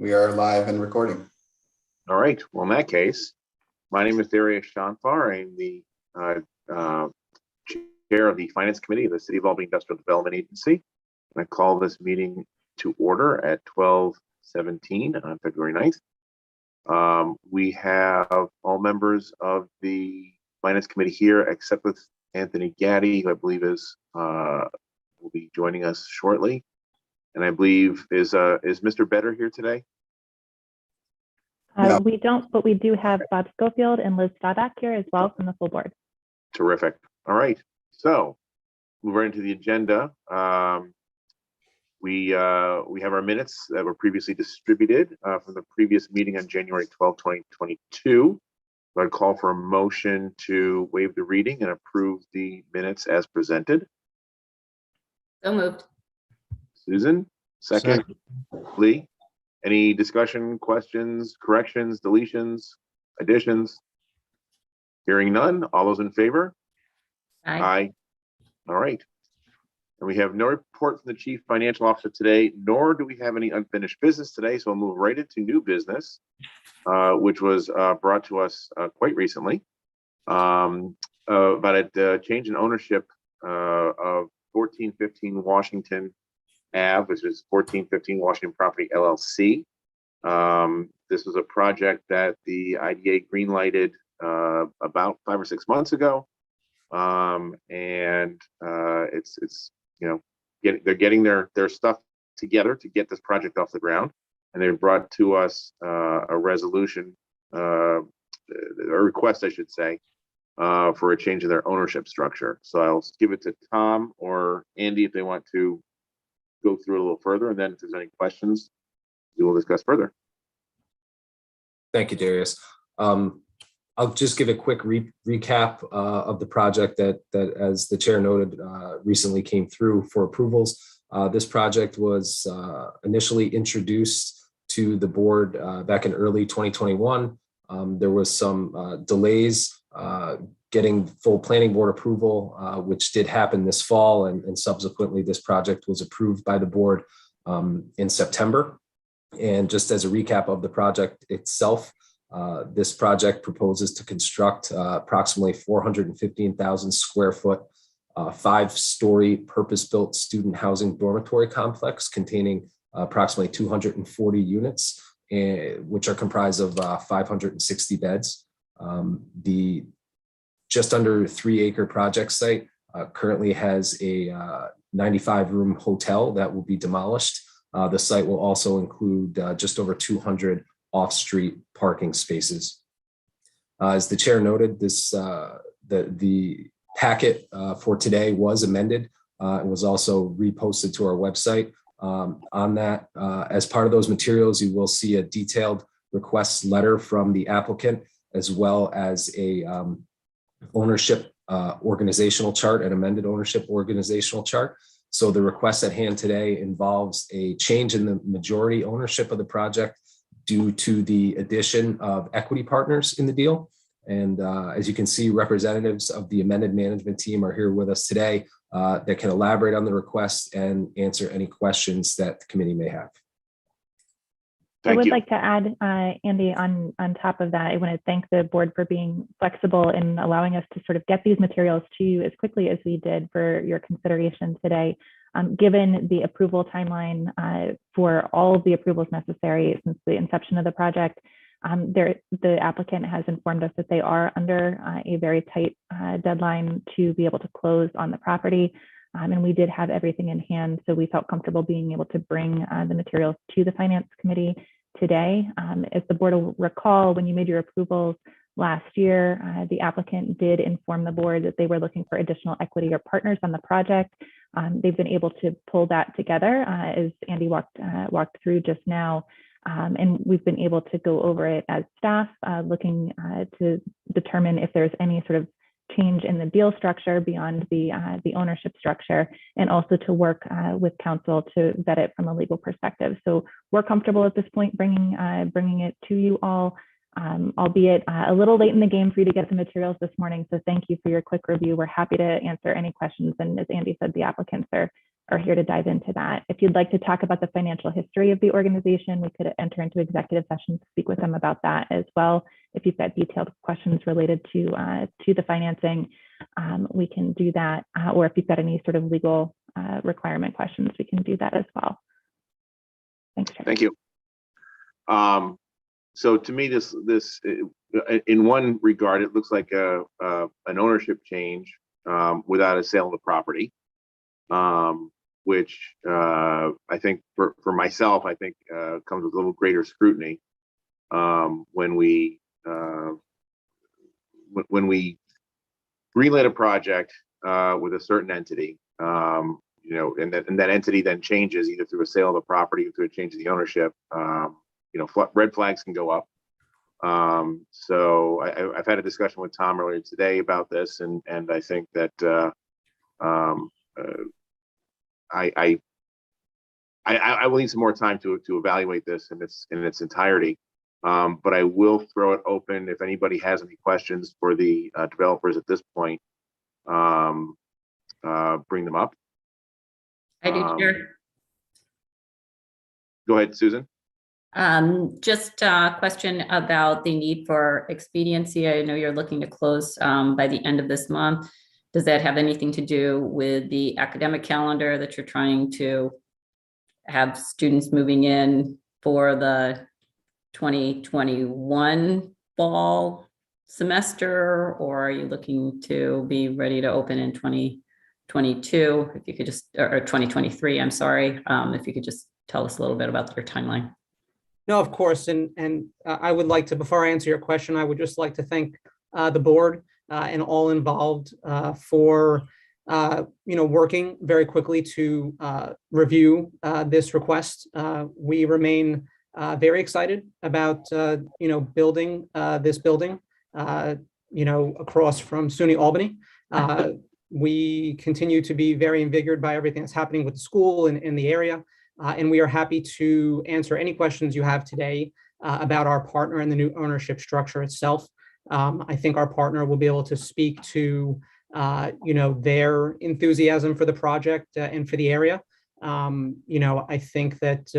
We are live and recording. All right. Well, in that case, my name is Darius Shanfar. I'm the chair of the Finance Committee of the City of Albany Industrial Development Agency. And I call this meeting to order at 12:17 on February 9th. We have all members of the Finance Committee here, except with Anthony Gaddy, who I believe will be joining us shortly. And I believe is Mr. Better here today? No. We don't, but we do have Bob Schofield and Liz Staubach here as well from the full board. Terrific. All right. So move right into the agenda. We have our minutes that were previously distributed from the previous meeting on January 12, 2022. I'd call for a motion to waive the reading and approve the minutes as presented. So moved. Susan, second. Lee, any discussion, questions, corrections, deletions, additions? Hearing none. All those in favor? Aye. All right. And we have no report from the Chief Financial Officer today, nor do we have any unfinished business today. So we'll move right into new business, which was brought to us quite recently about a change in ownership of 1415 Washington Ave, which is 1415 Washington Property LLC. This was a project that the IDA greenlighted about 5 or 6 months ago. It's they're getting their stuff together to get this project off the ground, and they've brought to us a resolution, a request, I should say, for a change in their ownership structure. So I'll give it to Tom or Andy if they want to go through it a little further, and then if there's any questions, we will discuss further. Thank you, Darius. I'll just give a quick recap of the project that, as the chair noted, recently came through for approvals. This project was initially introduced to the board back in early 2021. There was some delays getting full planning board approval, which did happen this fall, and subsequently this project was approved by the board in September. And just as a recap of the project itself, this project proposes to construct approximately 415,000 square foot, 5-story purpose-built student housing dormitory complex containing approximately 240 units, which are comprised of 560 beds. The just under 3-acre project site currently has a 95-room hotel that will be demolished. The site will also include just over 200 off-street parking spaces. As the chair noted, the packet for today was amended and was also reposted to our website. On that, as part of those materials, you will see a detailed request letter from the applicant, as well as a ownership organizational chart, an amended ownership organizational chart. So the request at hand today involves a change in the majority ownership of the project due to the addition of equity partners in the deal. And as you can see, representatives of the amended management team are here with us today that can elaborate on the request and answer any questions that the committee may have. I would like to add, Andy, on top of that, I want to thank the board for being flexible in allowing us to sort of get these materials to you as quickly as we did for your consideration today. Given the approval timeline for all of the approvals necessary since the inception of the project, the applicant has informed us that they are under a very tight deadline to be able to close on the property. And we did have everything in hand, so we felt comfortable being able to bring the materials to the Finance Committee today. As the board will recall, when you made your approvals last year, the applicant did inform the board that they were looking for additional equity or partners on the project. They've been able to pull that together, as Andy walked through just now. And we've been able to go over it as staff, looking to determine if there's any sort of change in the deal structure beyond the ownership structure, and also to work with counsel to vet it from a legal perspective. So we're comfortable at this point bringing it to you all, albeit a little late in the game for you to get the materials this morning. So thank you for your quick review. We're happy to answer any questions. And as Andy said, the applicants are are here to dive into that. If you'd like to talk about the financial history of the organization, we could enter into executive session to speak with them about that as well. If you've got detailed questions related to the financing, we can do that. Or if you've got any sort of legal requirement questions, we can do that as well. Thanks, Chair. Thank you. So to me, this in one regard, it looks like an ownership change without a sale of the property, which I think for myself, I think comes with a little greater scrutiny when we greenlight a project with a certain entity, you know, and that entity then changes either through a sale of the property or through a change of the ownership. You know, red flags can go up. So I've had a discussion with Tom earlier today about this, and I think that I will need some more time to evaluate this in its entirety. But I will throw it open if anybody has any questions for the developers at this point. Bring them up. I do, Chair. Go ahead, Susan. Just a question about the need for expediency. I know you're looking to close by the end of this month. Does that have anything to do with the academic calendar that you're trying to have students moving in for the 2021 fall semester, or are you looking to be ready to open in 2022? If you could just, or 2023, I'm sorry. If you could just tell us a little bit about your timeline. No, of course. And I would like to, before I answer your question, I would just like to thank the board and all involved for, working very quickly to review this request. We remain very excited about, building this building, across from SUNY Albany. We continue to be very invigorated by everything that's happening with the school and in the area. And we are happy to answer any questions you have today about our partner and the new ownership structure itself. I think our partner will be able to speak to, their enthusiasm for the project and for the area. I think that,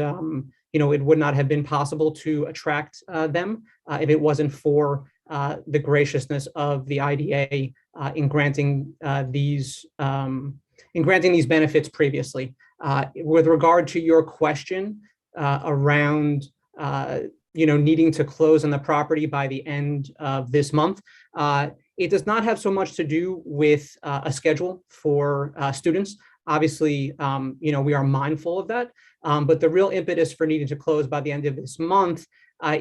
it would not have been possible to attract them if it wasn't for the graciousness of the IDA in granting these benefits previously. With regard to your question around, needing to close on the property by the end of this month, it does not have so much to do with a schedule for students. Obviously, we are mindful of that, but the real impetus for needing to close by the end of this month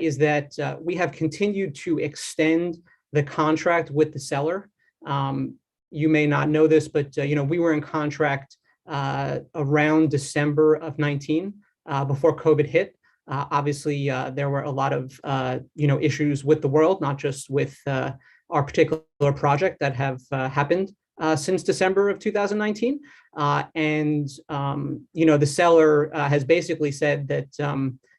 is that we have continued to extend the contract with the seller. You may not know this, but we were in contract around December of 19 before COVID hit. Obviously, there were a lot of issues with the world, not just with our particular project that have happened since December of 2019. The seller has basically said that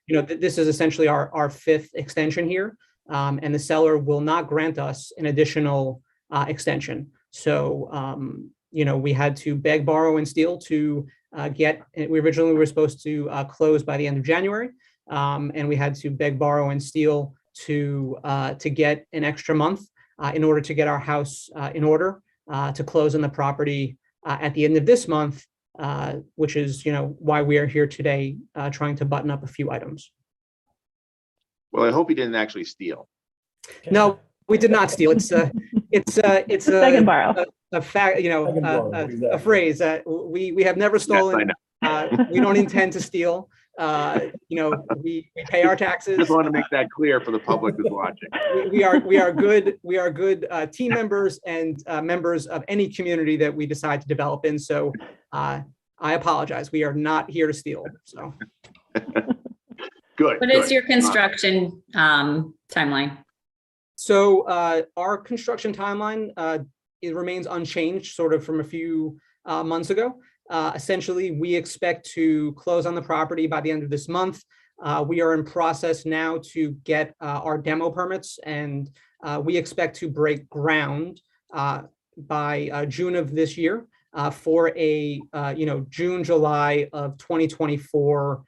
this is essentially our fifth extension here, and the seller will not grant us an additional extension. So we had to beg, borrow, and steal to we originally were supposed to close by the end of January, and we had to beg, borrow, and steal to get an extra month in order to get our house in order to close on the property at the end of this month, which is why we are here today trying to button up a few items. Well, I hope you didn't actually steal. No, we did not steal. It's second borrow. A fact, a phrase that we have never stolen. Yes, we don't intend to steal. We pay our taxes. Just want to make that clear for the public who's watching. We are good team members and members of any community that we decide to develop in. So I apologize. We are not here to steal. So good. What is your construction timeline? So our construction timeline it remains unchanged, sort of from a few months ago. Essentially, we expect to close on the property by the end of this month. We are in process now to get our demo permits, and we expect to break ground by June of this year. for a, June, July of 2024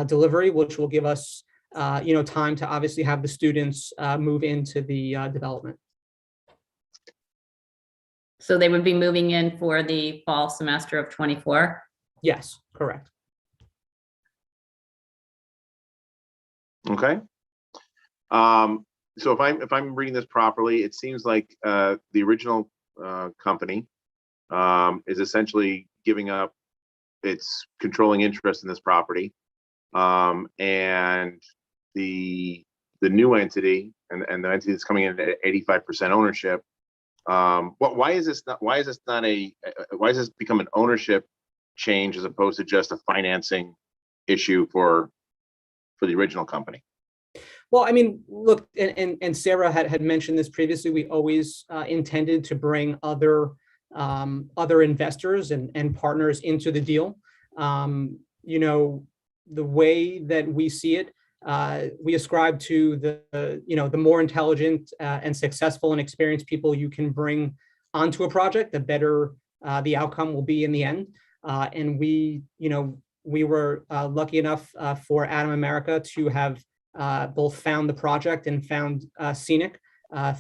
delivery, which will give us, time to obviously have the students move into the development. So they would be moving in for the fall semester of 24? Yes, correct. Okay. So if I'm reading this properly, it seems like the original company is essentially giving up its controlling interest in this property, and the new entity and the entity that's coming in at 85% ownership. Why is this become an ownership change as opposed to just a financing issue for the original company? Well, I mean, look, and Sarah had mentioned this previously. We always intended to bring other investors and partners into the deal. The way that we see it, we ascribe to the more intelligent and successful and experienced people you can bring onto a project, the better the outcome will be in the end. And we were lucky enough for Adam America to have both found the project and found Scenic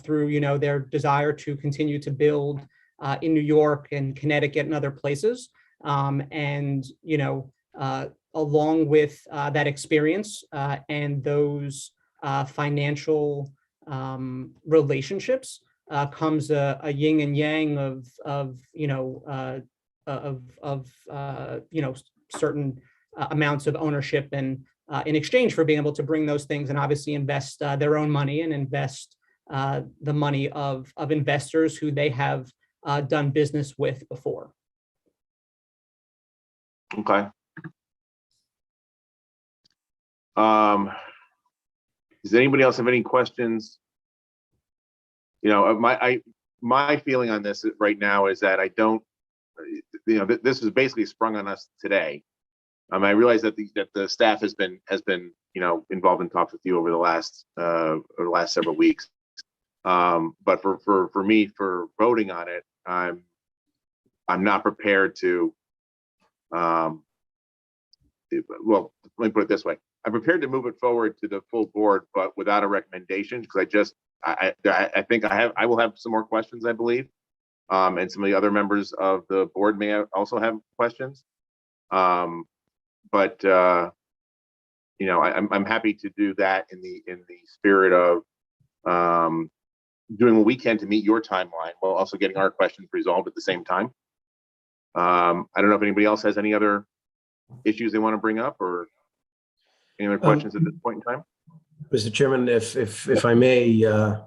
through their desire to continue to build in New York and Connecticut and other places. Along with that experience and those financial relationships comes a yin and yang of certain amounts of ownership, and in exchange for being able to bring those things and obviously invest their own money and invest the money of investors who they have done business with before. Okay. Does anybody else have any questions? My feeling on this right now is that I don't, this is basically sprung on us today. I realize that the staff has been involved in talks with you over the last several weeks. But for me, for voting on it, I'm not prepared to. Well, let me put it this way: I'm prepared to move it forward to the full board, but without a recommendation, because I think I will have some more questions, I believe, and some of the other members of the board may also have questions. I'm happy to do that in the spirit of doing what we can to meet your timeline while also getting our questions resolved at the same time. I don't know if anybody else has any other issues they want to bring up or any other questions at this point in time. Mr. Chairman, if I may,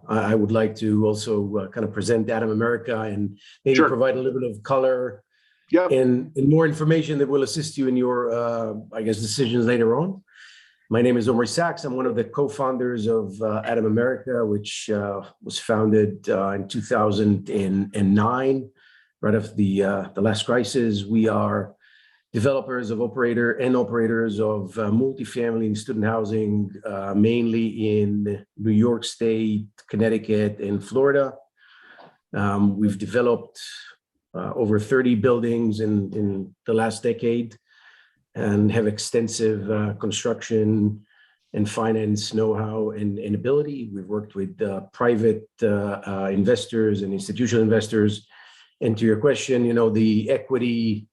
I would like to also kind of present Adam America and maybe provide a little bit of color and more information that will assist you in your, decisions later on. My name is Omri Sachs. I'm one of the co-founders of Adam America, which was founded in 2009, right after the last crisis. We are developers of operators of multifamily and student housing, mainly in New York State, Connecticut, and Florida. We've developed over 30 buildings in the last decade and have extensive construction and finance know-how and ability. We've worked with private investors and institutional investors. And to your question, the equity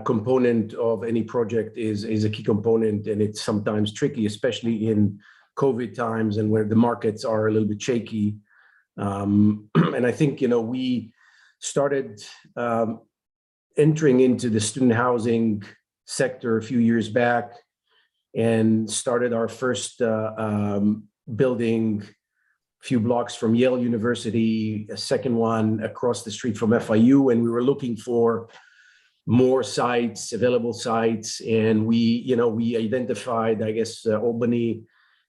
component of any project is a key component, and it's sometimes tricky, especially in COVID times and where the markets are a little bit shaky. And I think, we started entering into the student housing sector a few years back and started our first building a few blocks from Yale University, a second one across the street from FIU, and we were looking for more sites, available sites, and we identified, Albany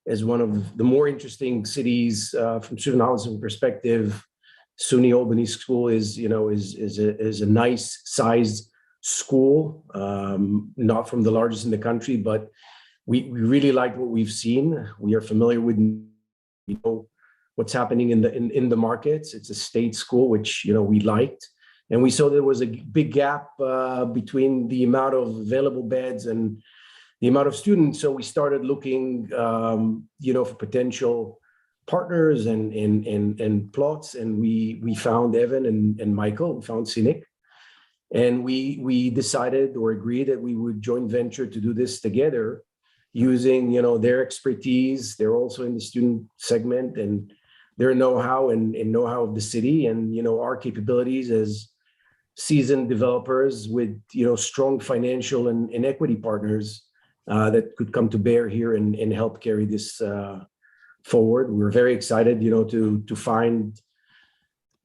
as one of the more interesting cities from student housing perspective. SUNY Albany School is a nice sized school, not from the largest in the country, but we really like what we've seen. We are familiar with what's happening in the markets. It's a state school, which we liked. And we saw there was a big gap between the amount of available beds and the amount of students. So we started looking, for potential partners and plots. And we found Evan and Michael, we found Scenic. And we decided or agreed that we would joint venture to do this together using, their expertise. They're also in the student segment and their know-how and know-how of the city and, our capabilities as seasoned developers with, strong financial and equity partners that could come to bear here and help carry this forward. We're very excited, to find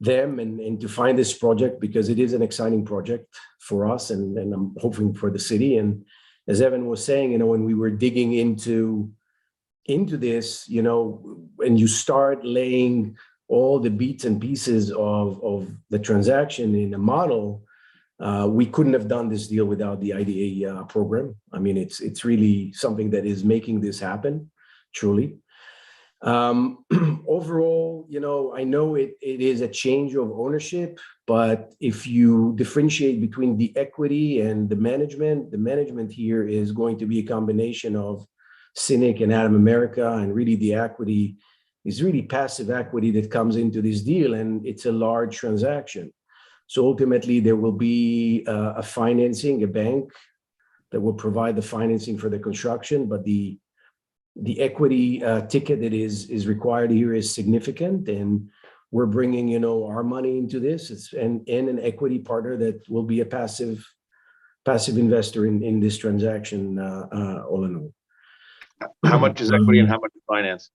them and to find this project because it is an exciting project for us and I'm hoping for the city. And as Evan was saying, when we were digging into this, and you start laying all the bits and pieces of the transaction in a model, we couldn't have done this deal without the IDA program. I mean, it's really something that is making this happen, truly. Overall, I know it is a change of ownership, but if you differentiate between the equity and the management here is going to be a combination of Scenic and Adam America, and really the equity is really passive equity that comes into this deal, and it's a large transaction. So ultimately, there will be a bank that will provide the financing for the construction, but the equity ticket that is required here is significant, and we're bringing our money into this. And an equity partner that will be a passive investor in this transaction all in all. How much is equity and how much is finance?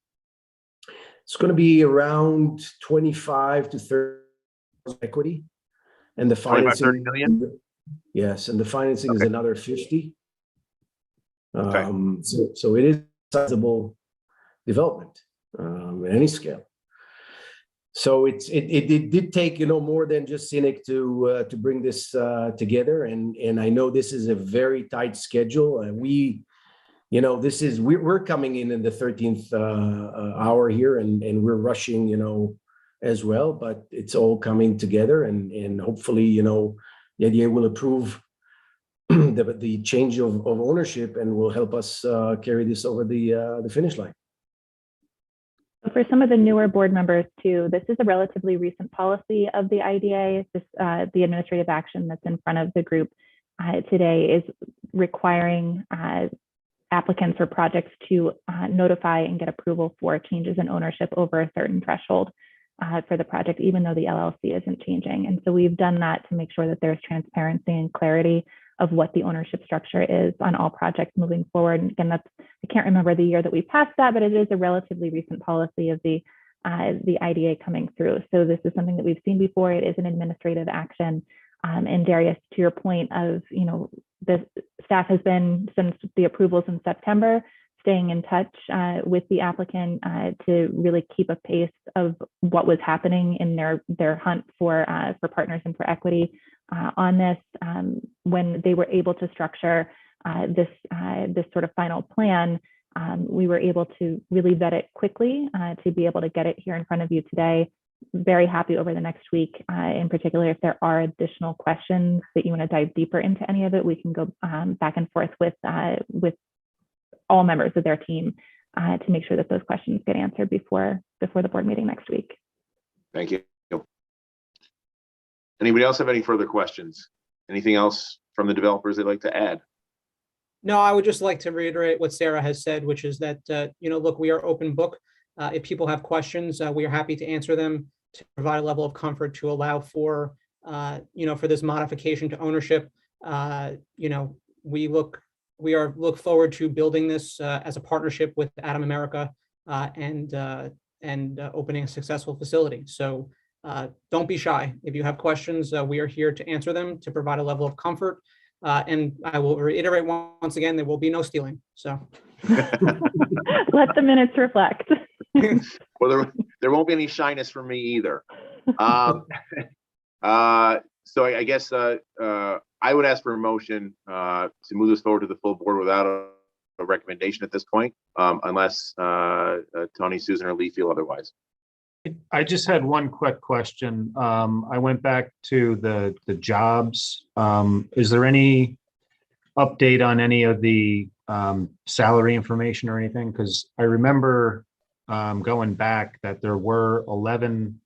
It's going to be around 25 to 30 equity, and the financing 30 million. Yes, and the financing is another 50. Okay. So it is a sizable development at any scale. So it did take more than just Scenic to bring this together, and I know this is a very tight schedule, and we're coming in the 13th hour here, and we're rushing as well, but it's all coming together, and hopefully the IDA will approve the change of ownership and will help us carry this over the finish line. For some of the newer board members too, this is a relatively recent policy of the IDA. The administrative action that's in front of the group today is requiring applicants or projects to notify and get approval for changes in ownership over a certain threshold for the project, even though the LLC isn't changing. And so we've done that to make sure that there's transparency and clarity of what the ownership structure is on all projects moving forward. And again, I can't remember the year that we passed that, but it is a relatively recent policy of the IDA coming through. So this is something that we've seen before. It is an administrative action. And Darius, to your point of, the staff has been, since the approvals in September, staying in touch with the applicant to really keep a pace of what was happening in their hunt for partners and for equity on this. When they were able to structure this sort of final plan, we were able to really vet it quickly to be able to get it here in front of you today. Very happy over the next week. In particular, if there are additional questions that you want to dive deeper into any of it, we can go back and forth with all members of their team to make sure that those questions get answered before the board meeting next week. Thank you. Anybody else have any further questions? Anything else from the developers they'd like to add? No, I would just like to reiterate what Sarah has said, which is that, look, we are open book. If people have questions, we are happy to answer them, to provide a level of comfort to allow for, for this modification to ownership. We look forward to building this as a partnership with Adam America and opening a successful facility. So don't be shy. If you have questions, we are here to answer them, to provide a level of comfort. And I will reiterate once again, there will be no stealing. So let the minutes reflect. Well, there won't be any shyness from me either. So I guess I would ask for a motion to move this forward to the full board without a recommendation at this point, unless Tony, Susan, or Lee feel otherwise. I just had one quick question. I went back to the jobs. Is there any update on any of the salary information or anything? Because I remember going back that there were 11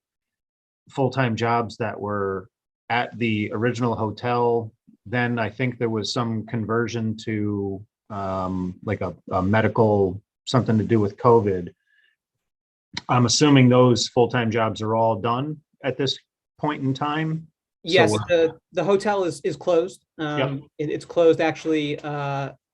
full-time jobs that were at the original hotel. Then I think there was some conversion to like a medical, something to do with COVID. I'm assuming those full-time jobs are all done at this point in time. Yes, we're- the hotel is closed. It's closed actually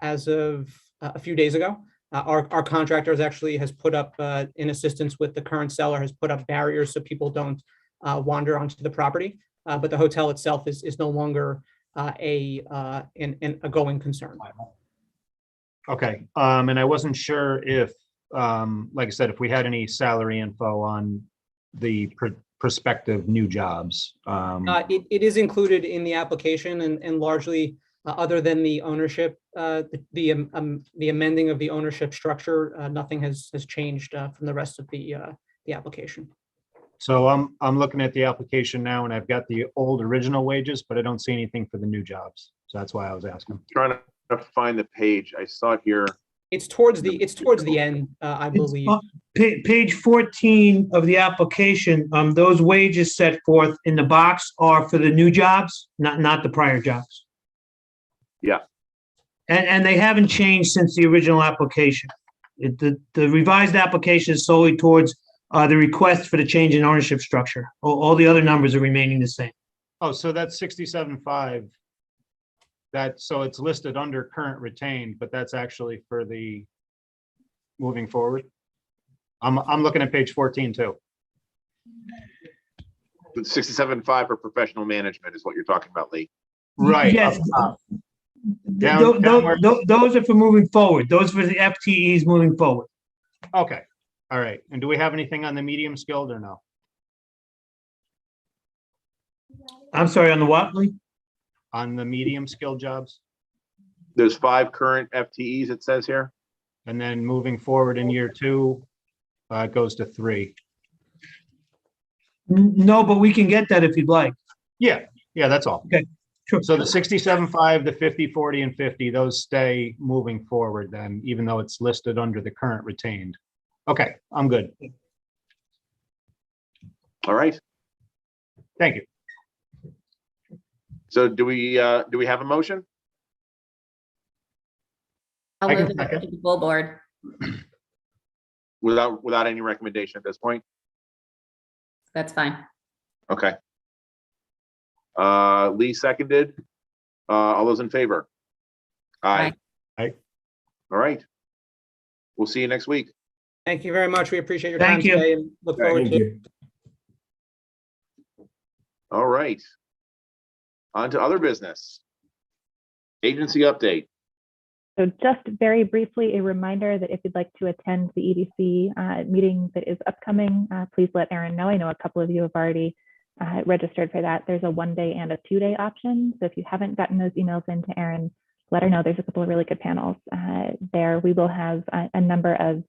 as of a few days ago. Our contractors actually has put up, in assistance with the current seller, has put up barriers so people don't wander onto the property. But the hotel itself is no longer a going concern. Okay, and I wasn't sure if, like I said, if we had any salary info on the prospective new jobs. It is included in the application and largely, other than the ownership, the amending of the ownership structure, nothing has changed from the rest of the application. So I'm looking at the application now and I've got the old original wages, but I don't see anything for the new jobs. So that's why I was asking. Trying to find the page. I saw it here. It's towards the end, I believe. Page 14 of the application, those wages set forth in the box are for the new jobs, not the prior jobs. Yeah. And they haven't changed since the original application. The revised application is solely towards the request for the change in ownership structure. All the other numbers are remaining the same. Oh, so that's 67.5. So it's listed under current retained, but that's actually for the moving forward. I'm looking at page 14 too. 67.5 for professional management is what you're talking about, Lee. Right. Yes. Up top. Those are for moving forward. Those are for the FTEs moving forward. Okay. All right. And do we have anything on the medium skilled or no? I'm sorry, on the what, Lee? On the medium skilled jobs? There's 5 current FTEs, it says here. And then moving forward in year 2, it goes to 3. No, but we can get that if you'd like. Yeah, that's all. Okay, sure. So the 67.5, the 50, 40, and 50, those stay moving forward then, even though it's listed under the current retained. Okay, I'm good. All right. Thank you. So do we have a motion? I'll I can move it second. to the full board. Without any recommendation at this point? That's fine. Okay. Lee seconded. All those in favor? Aye. Aye. All right. We'll see you next week. Thank you very much. We appreciate your time Thank you. today and look forward Thank to. you. All right. On to other business. Agency update. So just very briefly, a reminder that if you'd like to attend the EDC meeting that is upcoming, please let Erin know. I know a couple of you have already registered for that. There's a 1-day and a 2-day option. So if you haven't gotten those emails into Erin, let her know. There's a couple of really good panels there. We will have a number of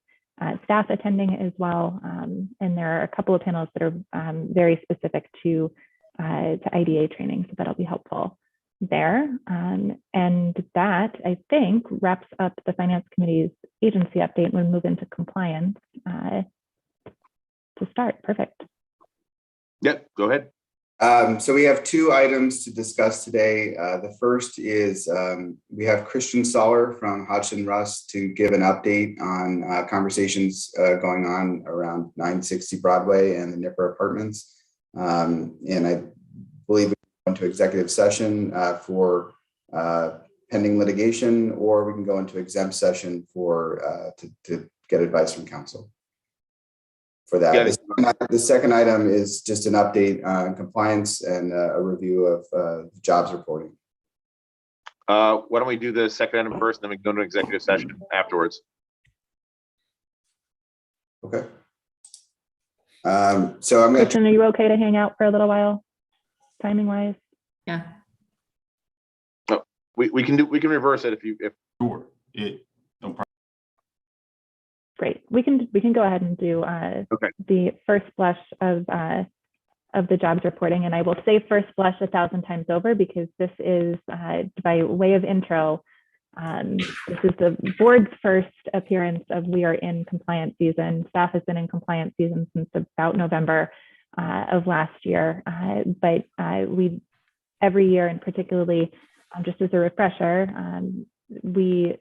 staff attending as well. And there are a couple of panels that are very specific to IDA training, so that'll be helpful there. And that, I think, wraps up the Finance Committee's agency update. We'll move into compliance to start. Perfect. Yep, go ahead. So we have 2 items to discuss today. The first is we have Christian Soller from Hodgson Russ to give an update on conversations going on around 960 Broadway and the Nipper Apartments. And I believe we go into executive session for pending litigation, or we can go into exempt session for to get advice from counsel. For that, the second item is just an update on compliance and a review of jobs reporting. Why don't we do the second item first, and then we can go into executive session afterwards. Okay. So I'm going Kristen, are you okay to hang out for a little while, timing wise? Yeah. We can reverse it if Sure. Great. We can go ahead and do the first blush of the jobs reporting, and I will say first blush 1,000 times over because this is by way of intro. This is the board's first appearance of we are in compliance season. Staff has been in compliance season since about November of last year, but we every year, and particularly just as a refresher, we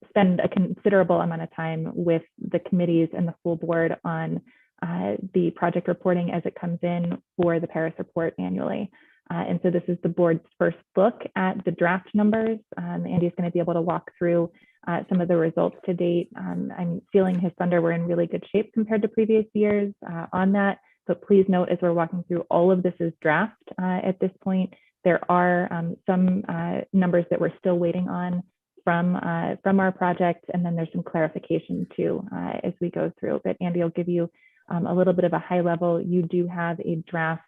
spend a considerable amount of time with the committees and the full board on the project reporting as it comes in for the Paris report annually. And so this is the board's first look at the draft numbers. Andy's going to be able to walk through some of the results to date. I'm feeling his thunder. We're in really good shape compared to previous years on that. But please note, as we're walking through, all of this is draft at this point. There are some numbers that we're still waiting on from our project, and then there's some clarification too as we go through. But Andy will give you a little bit of a high level. You do have a draft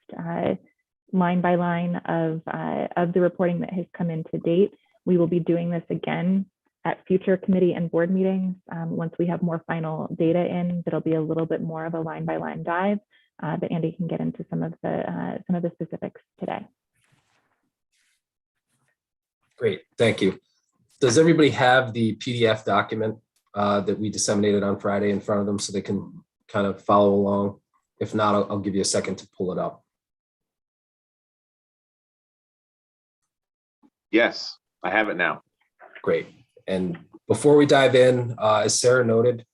line by line of the reporting that has come in to date. We will be doing this again at future committee and board meetings once we have more final data in. That'll be a little bit more of a line by line dive, but Andy can get into some of the specifics today. Great, thank you. Does everybody have the PDF document that we disseminated on Friday in front of them so they can kind of follow along? If not, I'll give you a second to pull it up. Yes, I have it now. Great. And before we dive in, as Sarah noted,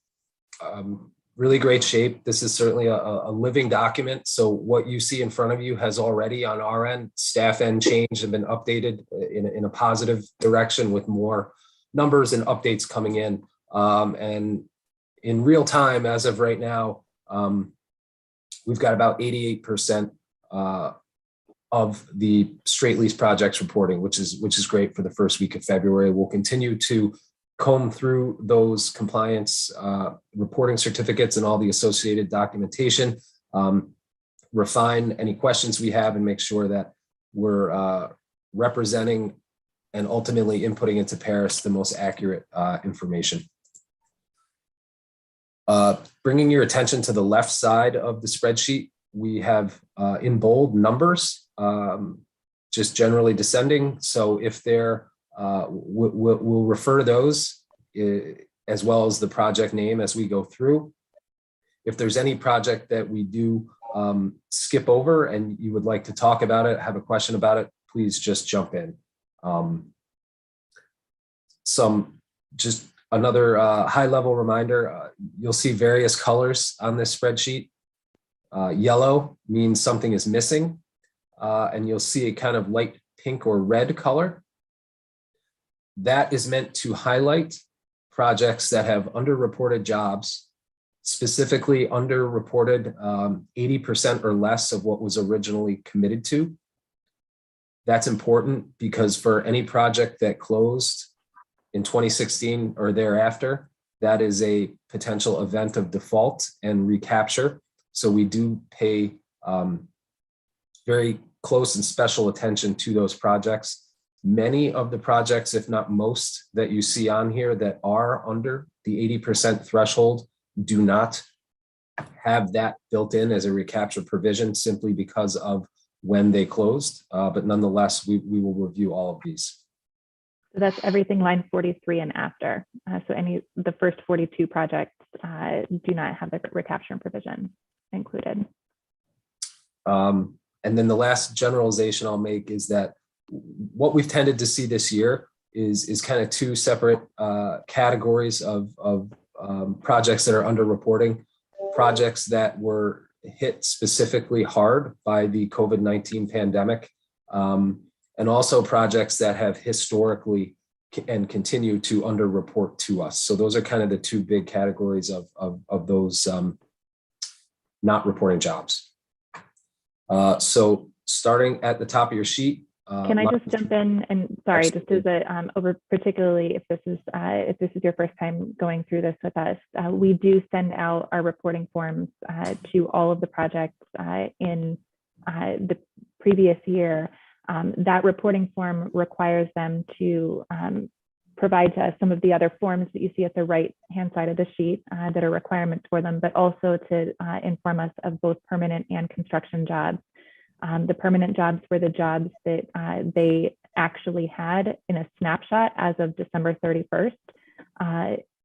really great shape. This is certainly a living document. So what you see in front of you has already on our end, staff end changed and been updated in a positive direction with more numbers and updates coming in. And in real time, as of right now, we've got about 88% of the straight lease projects reporting, which is great for the first week of February. We'll continue to comb through those compliance reporting certificates and all the associated documentation, refine any questions we have, and make sure that we're representing and ultimately inputting into Paris the most accurate information. Bringing your attention to the left side of the spreadsheet, we have in bold numbers, just generally descending. So if they're, we'll refer to those as well as the project name as we go through. If there's any project that we do skip over and you would like to talk about it, have a question about it, please just jump in. Just another high level reminder, you'll see various colors on this spreadsheet. Yellow means something is missing, and you'll see a kind of light pink or red color. That is meant to highlight projects that have underreported jobs, specifically underreported 80% or less of what was originally committed to. That's important because for any project that closed in 2016 or thereafter, that is a potential event of default and recapture. So we do pay very close and special attention to those projects. Many of the projects, if not most, that you see on here that are under the 80% threshold do not have that built in as a recapture provision simply because of when they closed. But nonetheless, we will review all of these. So that's everything line 43 and after. So the first 42 projects do not have the recapture provision included. And then the last generalization I'll make is that what we've tended to see this year is kind of two separate categories of projects that are underreporting. Projects that were hit specifically hard by the COVID-19 pandemic, and also projects that have historically and continue to underreport to us. So those are kind of the two big categories of those not reporting jobs. So starting at the top of your sheet. Can I just jump in and sorry, just as a particularly if this is your first time going through this with us, we do send out our reporting forms to all of the projects in the previous year. That reporting form requires them to provide to us some of the other forms that you see at the right-hand side of the sheet that are requirements for them, but also to inform us of both permanent and construction jobs. The permanent jobs were the jobs that they actually had in a snapshot as of December 31st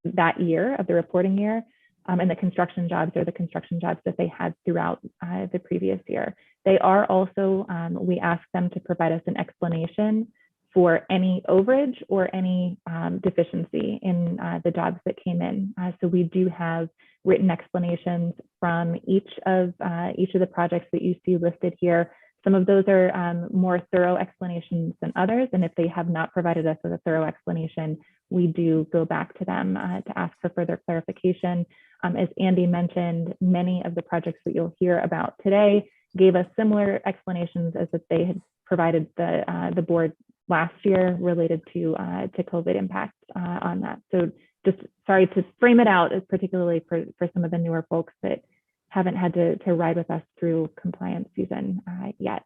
that year of the reporting year. And the construction jobs are the construction jobs that they had throughout the previous year. They are also, we asked them to provide us an explanation for any overage or any deficiency in the jobs that came in. So we do have written explanations from each of the projects that you see listed here. Some of those are more thorough explanations than others. And if they have not provided us with a thorough explanation, we do go back to them to ask for further clarification. As Andy mentioned, many of the projects that you'll hear about today gave us similar explanations as that they had provided the board last year related to COVID impact on that. So just sorry to frame it out, particularly for some of the newer folks that haven't had to ride with us through compliance season yet.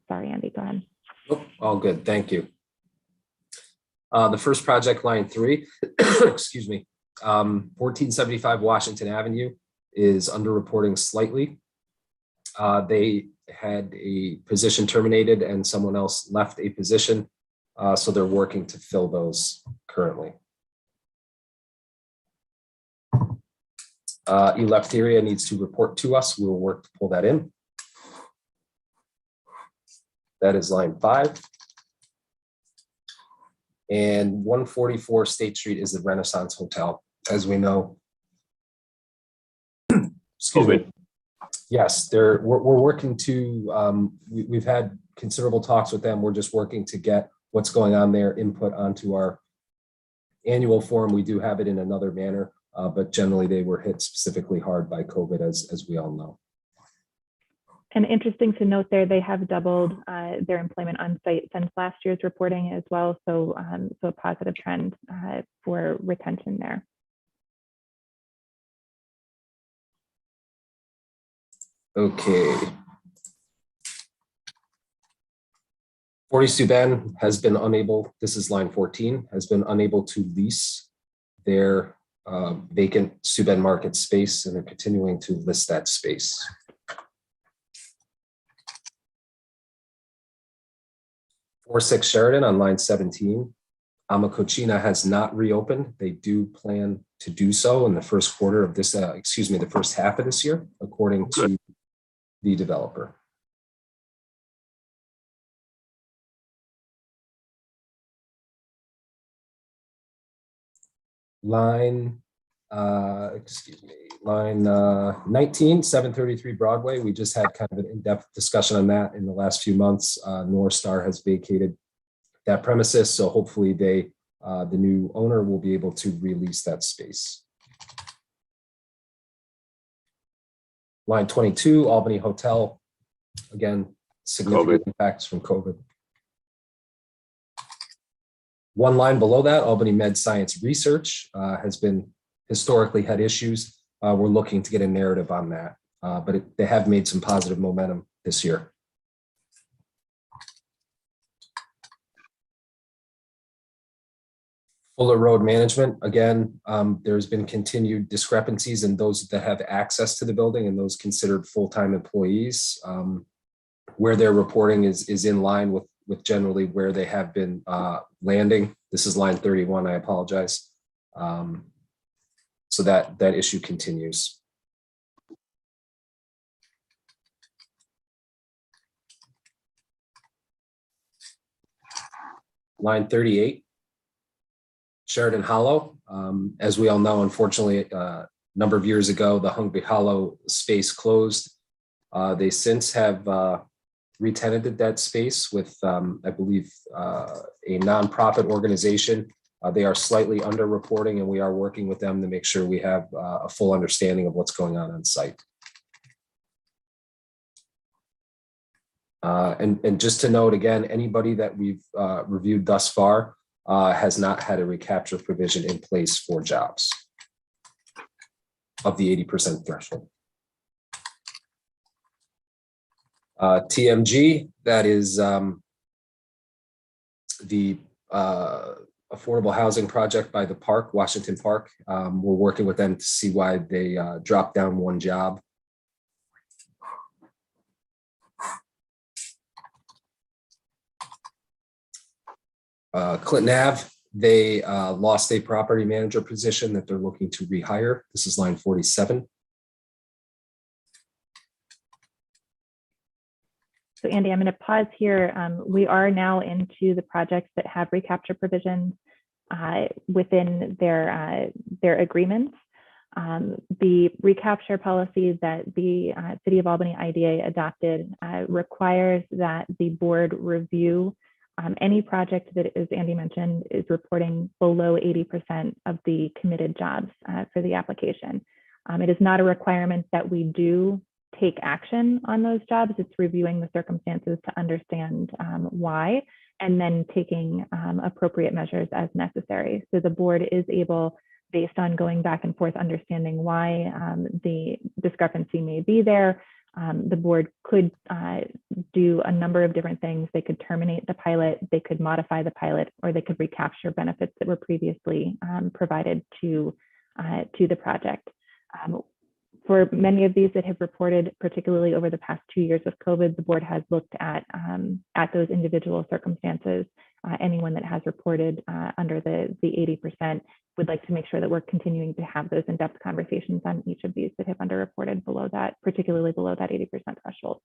Sorry, Andy, go ahead. Oh, all good, thank you. The first project, line 3, excuse me, 1475 Washington Avenue is underreporting slightly. They had a position terminated and someone else left a position. So they're working to fill those currently. Eleftheria needs to report to us. We will work to pull that in. That is line 5. And 144 State Street is the Renaissance Hotel, as we know. Excuse me. Yes, we're working to, we've had considerable talks with them. We're just working to get what's going on there, input onto our annual form. We do have it in another manner, but generally they were hit specifically hard by COVID, as we all know. And interesting to note there, they have doubled their employment on site since last year's reporting as well. So, so a positive trend for retention there. Okay. 40 Subban has been unable, this is line 14, has been unable to lease their vacant Subban Market space, and they're continuing to list that space. Six Sheridan on line 17. Amacochina has not reopened. They do plan to do so in the first quarter of this, the first half of this year, according to the developer. Line 19, 733 Broadway. We just had kind of an in-depth discussion on that in the last few months. North Star has vacated that premises, so hopefully the new owner will be able to release that space. Line 22, Albany Hotel. Again, significant impacts from COVID. One line below that, Albany Med Science Research has been historically had issues. We're looking to get a narrative on that, but they have made some positive momentum this year. Fuller Road Management, again, there's been continued discrepancies in those that have access to the building and those considered full-time employees. Where their reporting is in line with generally where they have been landing. This is line 31, I apologize. So that issue continues. Line 38, Sheridan Hollow. As we all know, unfortunately, a number of years ago, the Hungry Hollow space closed. They since have re-tenanted that space with, I believe, a nonprofit organization. They are slightly underreporting, and we are working with them to make sure we have a full understanding of what's going on site. And just to note again, anybody that we've reviewed thus far has not had a recapture provision in place for jobs of the 80% threshold. TMG, that is the affordable housing project by the park, Washington Park. We're working with them to see why they dropped down one job. Clinton Ave, they lost a property manager position that they're looking to rehire. This is line 47. So Andy, I'm going to pause here. We are now into the projects that have recapture provisions within their agreements. The recapture policy that the City of Albany IDA adopted requires that the board review any project that, as Andy mentioned, is reporting below 80% of the committed jobs for the application. It is not a requirement that we do take action on those jobs. It's reviewing the circumstances to understand why, and then taking appropriate measures as necessary. So the board is able, based on going back and forth, understanding why the discrepancy may be there, the board could do a number of different things. They could terminate the pilot, they could modify the pilot, or they could recapture benefits that were previously provided to the project. For many of these that have reported, particularly over the past 2 years of COVID, the board has looked at those individual circumstances. Anyone that has reported under the 80% would like to make sure that we're continuing to have those in-depth conversations on each of these that have underreported below that, particularly below that 80% threshold.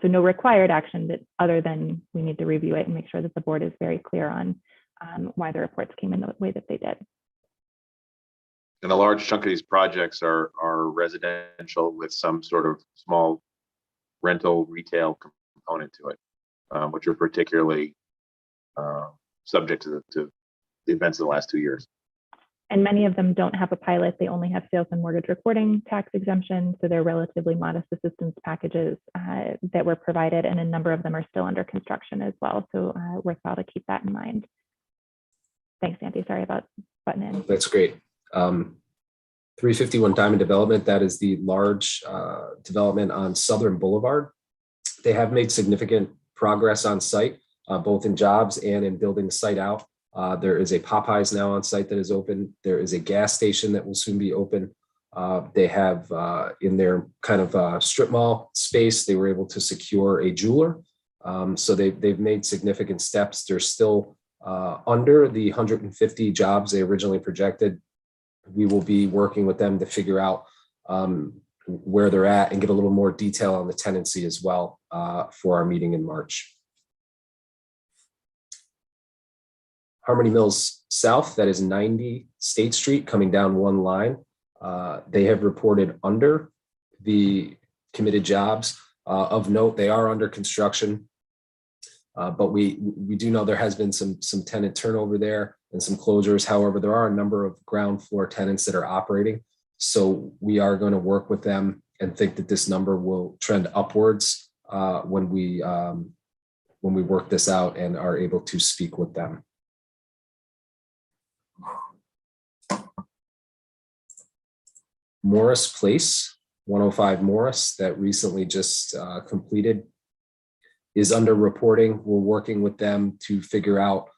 So no required action that other than we need to review it and make sure that the board is very clear on why the reports came in the way that they did. And a large chunk of these projects are residential with some sort of small rental retail component to it, which are particularly subject to the events of the last 2 years. And many of them don't have a pilot. They only have sales and mortgage recording tax exemption. So they're relatively modest assistance packages that were provided. And a number of them are still under construction as well. So worthwhile to keep that in mind. Thanks, Andy. Sorry about butting in. That's great. 351 Diamond Development, that is the large development on Southern Boulevard. They have made significant progress on site, both in jobs and in building the site out. There is a Popeyes now on site that is open. There is a gas station that will soon be open. They have in their kind of strip mall space, they were able to secure a jeweler. So they've made significant steps. They're still under the 150 jobs they originally projected. We will be working with them to figure out where they're at and get a little more detail on the tenancy as well for our meeting in March. Harmony Mills South, that is 90 State Street, coming down one line. They have reported under the committed jobs. Of note, they are under construction, but we do know there has been some tenant turnover there and some closures. However, there are a number of ground floor tenants that are operating. So we are going to work with them and think that this number will trend upwards when we work this out and are able to speak with them. Morris Place, 105 Morris, that recently just completed, is under reporting. We're working with them to figure out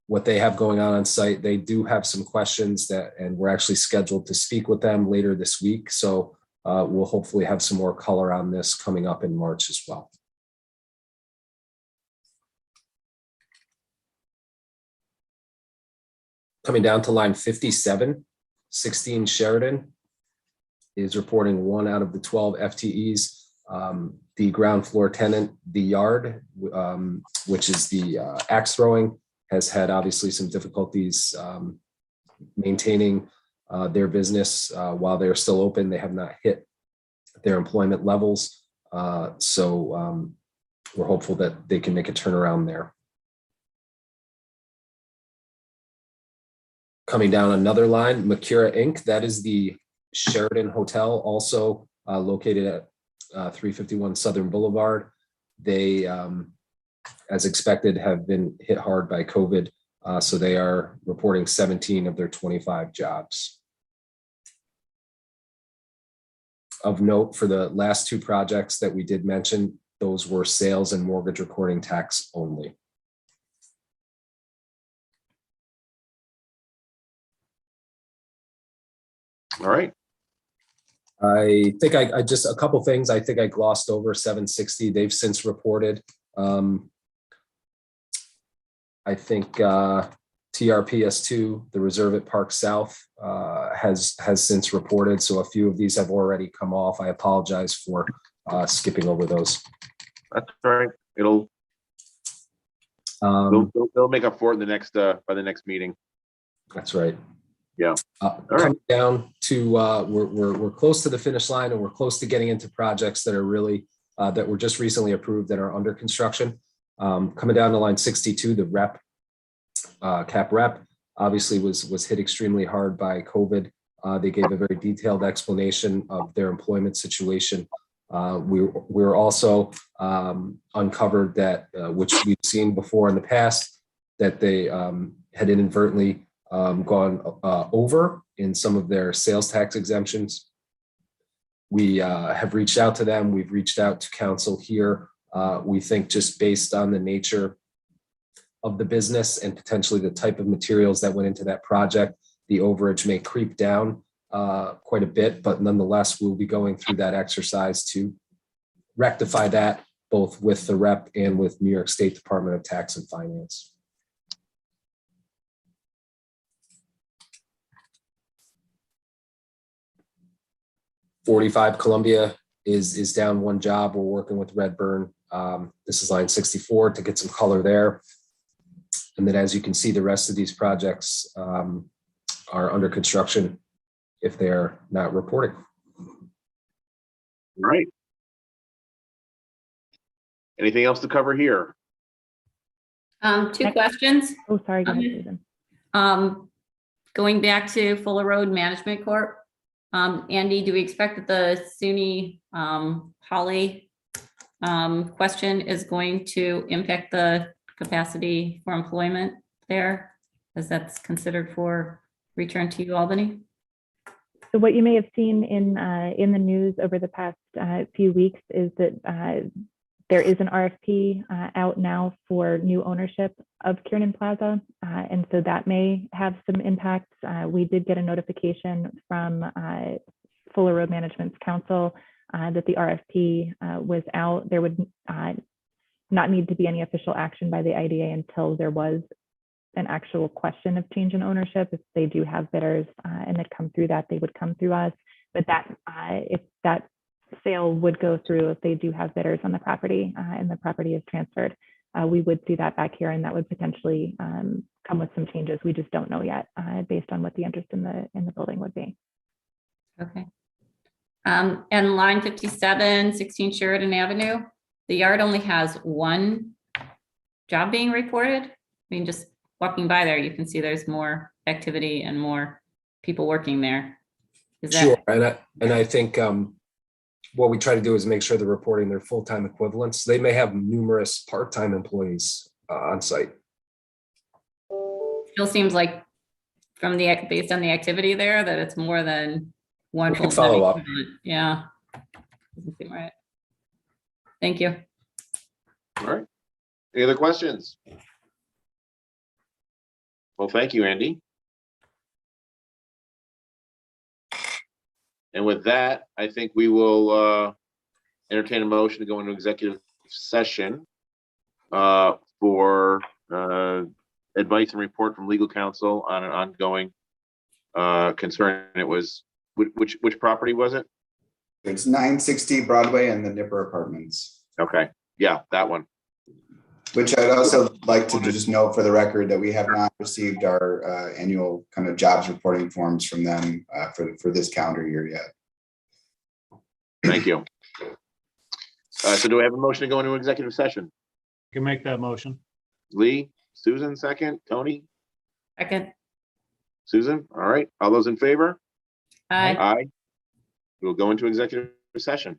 what they have going on site. They do have some questions and we're actually scheduled to speak with them later this week. So we'll hopefully have some more color on this coming up in March as well. Coming down to line 57, 16 Sheridan is reporting 1 out of the 12 FTEs. The ground floor tenant, The Yard, which is the axe throwing, has had obviously some difficulties maintaining their business while they're still open. They have not hit their employment levels. So we're hopeful that they can make a turnaround there. Coming down another line, Makura Inc., that is the Sheridan Hotel, also located at 351 Southern Boulevard. They, as expected, have been hit hard by COVID. So they are reporting 17 of their 25 jobs. Of note, for the last 2 projects that we did mention, those were sales and mortgage recording tax only. All right. I think I just, a couple things, I think I glossed over 760. They've since reported. I think TRPS2, the reserve at Park South, has since reported. So a few of these have already come off. I apologize for skipping over those. That's all right. They'll make up for it in the next by the next meeting. That's right. Yeah. Coming down to we're close to the finish line, and we're close to getting into projects that are really that were just recently approved that are under construction. Coming down to line 62, the rep cap rep obviously was hit extremely hard by COVID. They gave a very detailed explanation of their employment situation. We were also uncovered that, which we've seen before in the past, that they had inadvertently gone over in some of their sales tax exemptions. We have reached out to them. We've reached out to council here. We think just based on the nature of the business and potentially the type of materials that went into that project, the overage may creep down quite a bit, but nonetheless, we'll be going through that exercise to rectify that both with the rep and with New York State Department of Tax and Finance. .45 Columbia is down one job. We're working with Redburn. This is line 64 to get some color there. And then as you can see, the rest of these projects are under construction if they're not reporting. All right. Anything else to cover here? Two questions. Oh, sorry, go ahead, Susan. Going back to Fuller Road Management Corp. Andy, do we expect that the SUNY Holly question is going to impact the capacity for employment there, as that's considered for return to Albany? So what you may have seen in the news over the past few weeks is that there is an RFP out now for new ownership of Kiernan Plaza, and so that may have some impact. We did get a notification from Fuller Road Management's council that the RFP was out. There would not need to be any official action by the IDA until there was an actual question of change in ownership. If they do have bidders and that come through that, they would come through us. But that if that sale would go through, if they do have bidders on the property and the property is transferred, we would see that back here, and that would potentially come with some changes. We just don't know yet based on what the interest in the building would be. Okay. And line 57, 16 Sheridan Avenue, the yard only has one job being reported. I mean, just walking by there, you can see there's more activity and more people working there. Is that sure? And I think what we try to do is make sure they're reporting their full-time equivalents. They may have numerous part-time employees on site. still seems like from the, based on the activity there, that it's more than one. We can follow up. Yeah. Doesn't seem right. Thank you. All right. Any other questions? Well, thank you, Andy. And with that, I think we will entertain a motion to go into executive session for advice and report from legal counsel on an ongoing concern. It was, which property was it? It's 960 Broadway and the Nipper Apartments. Okay, yeah, that one. Which I'd also like to just note for the record that we have not received our annual kind of jobs reporting forms from them for this calendar year yet. Thank you. So do I have a motion to go into executive session? You can make that motion. Lee, Susan, second, Tony, Second. Susan. All right. All those in favor? Aye. Aye. We'll go into executive session.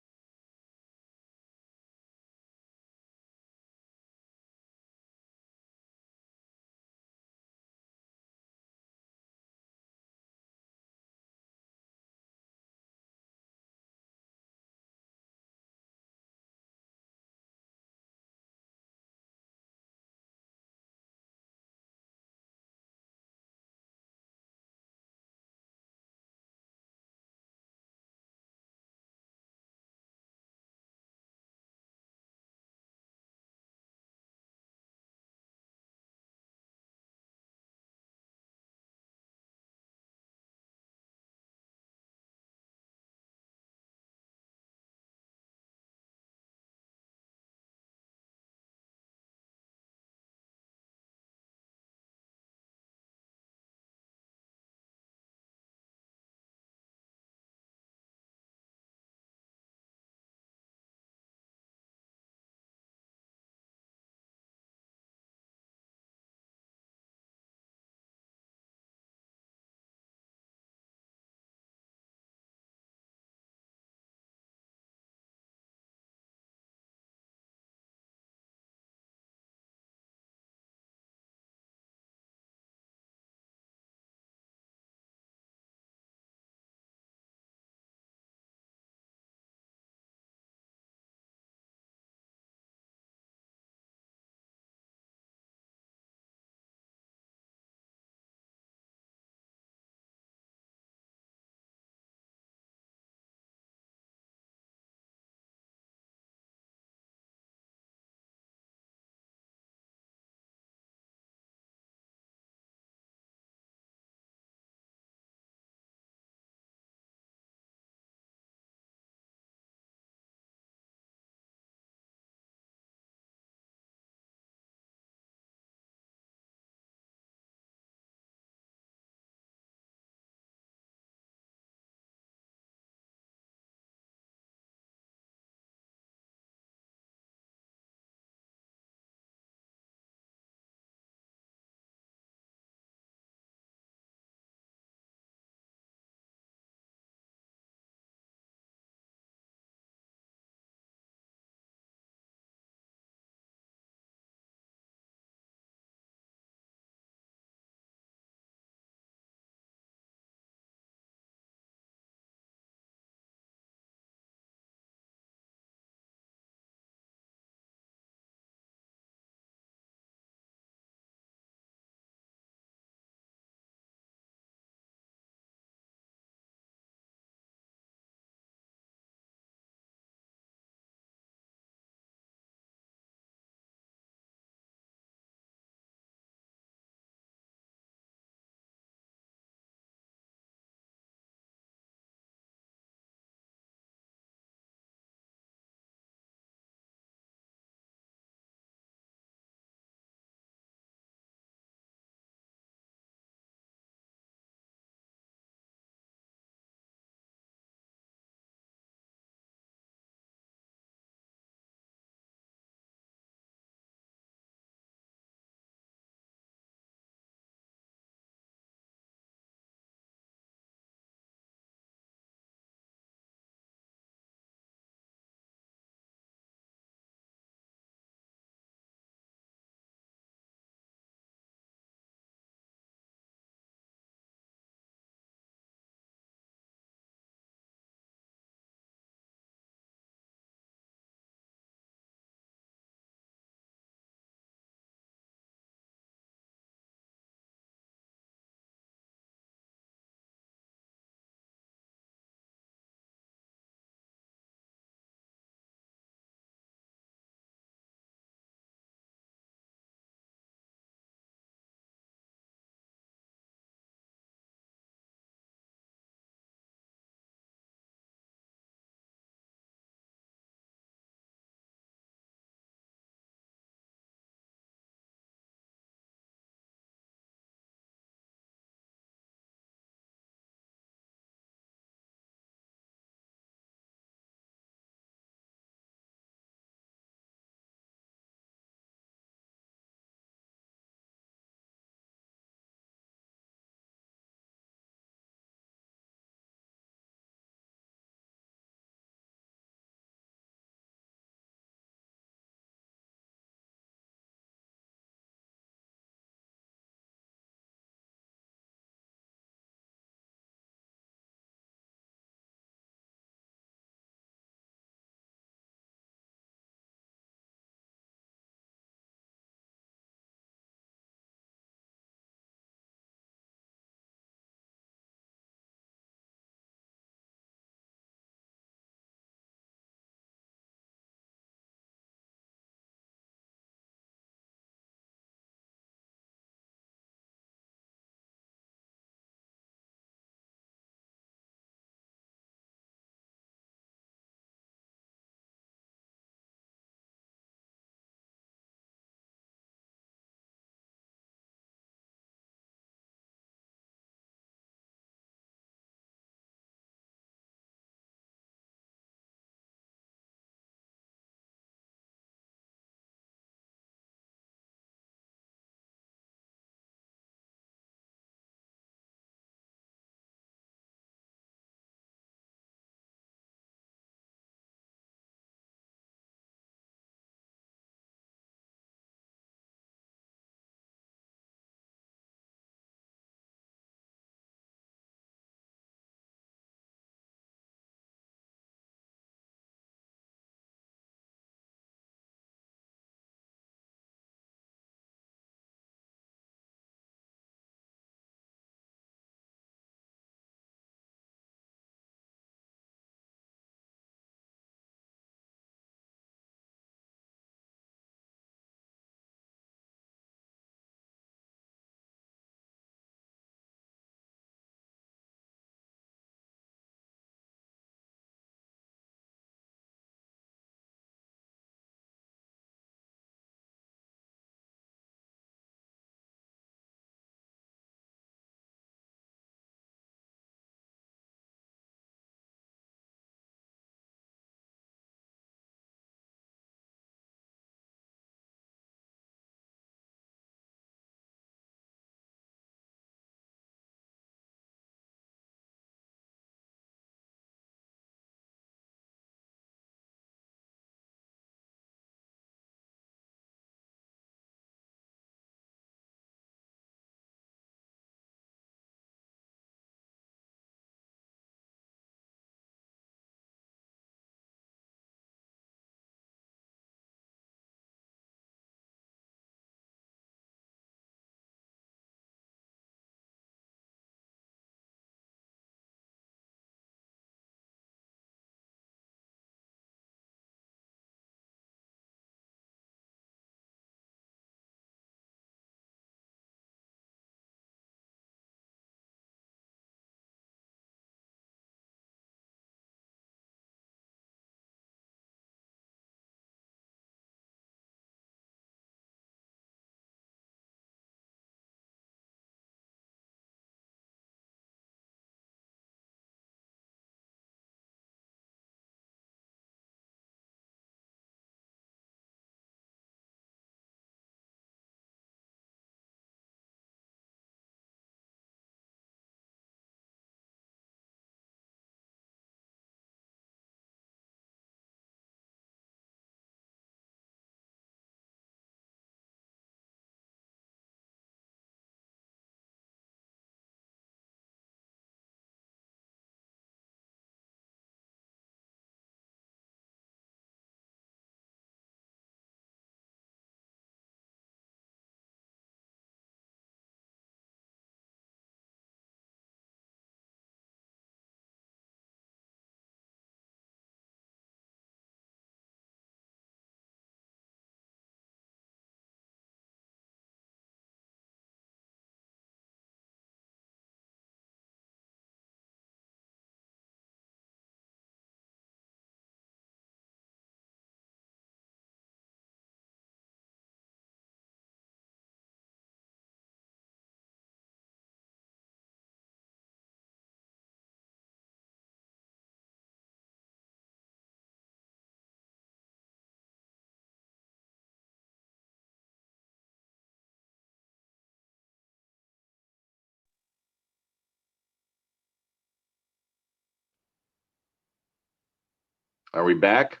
Are we back?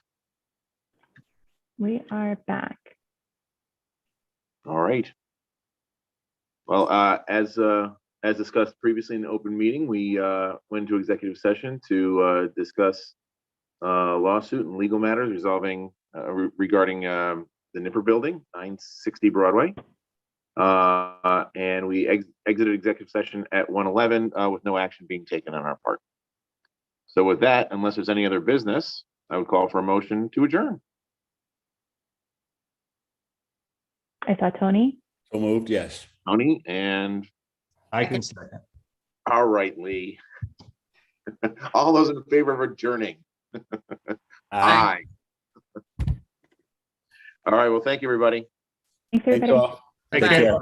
We are back. All right. Well, as discussed previously in the open meeting, we went into executive session to discuss lawsuit and legal matters resolving regarding the Nipper Building, 960 Broadway. And we exited executive session at 1:11 with no action being taken on our part. So with that, unless there's any other business, I would call for a motion to adjourn. I saw Tony. So moved, yes. Tony, and I can second. all right, Lee. All those in favor of adjourning? Aye. All right, well, thank you, everybody. Thanks, Thanks everybody. all. Take Bye. care.